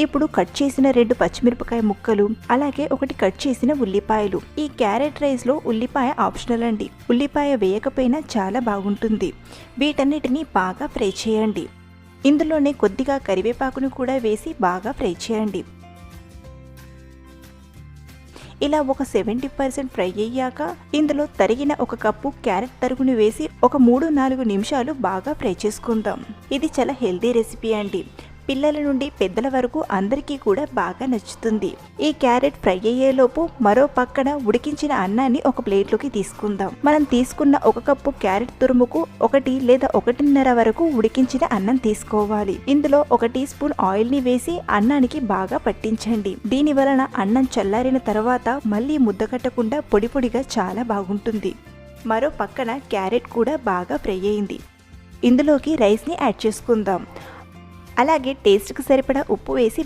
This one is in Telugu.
ఇప్పుడు కట్ చేసిన 2 పచ్చిమిరపకాయ ముక్కలు, అలాగే ఒకటి కట్ చేసిన ఉల్లిపాయలు. ఈ క్యారెట్ రైస్ లో ఉల్లిపాయ ఆప్షనల్ అండి. ఉల్లిపాయ వేయకపోయినా చాలా బాగుంటుంది. వీటన్నిటిని బాగా ఫ్రై చేయండి. ఇందులోనే కొద్దిగా కరివేపాకును కూడా వేసి బాగా ఫ్రై చేయండి. ఇలా ఒక 70% ఫ్రై అయ్యాక ఇందులో తరిగిన 1 కప్పు క్యారెట్ తరుగును వేసి ఒక 3-4 నిమిషాలు బాగా ఫ్రై చేసుకుందాం. ఇది చాలా హెల్దీ రెసిపీ అండి. పిల్లల నుండి పెద్దల వరకు అందరికీ కూడా బాగా నచ్చుతుంది. ఈ క్యారెట్ ఫ్రై అయ్యేలోపు మరో పక్కన ఉడికించిన అన్నాన్ని ఒక ప్లేట్లోకి తీసుకుందాం. మనం తీసుకున్న 1 కప్పు క్యారెట్ తురుముకు 1 లేదా 1.5 వరకు ఉడికించిన అన్నం తీసుకోవాలి. ఇందులో 1 టీ స్పూన్ ఆయిల్ ని వేసి అన్నానికి బాగా పట్టించండి. దీని వలన అన్నం చల్లారిన తర్వాత మళ్ళీ ముద్ద కట్టకుండా పొడి పొడిగా చాలా బాగుంటుంది. మరో పక్కన క్యారెట్ కూడా బాగా ఫ్రై అయింది. ఇందులోకి రైస్ ని యాడ్ చేసుకుందాం. అలాగే టేస్ట్కి సరిపడా ఉప్పు వేసి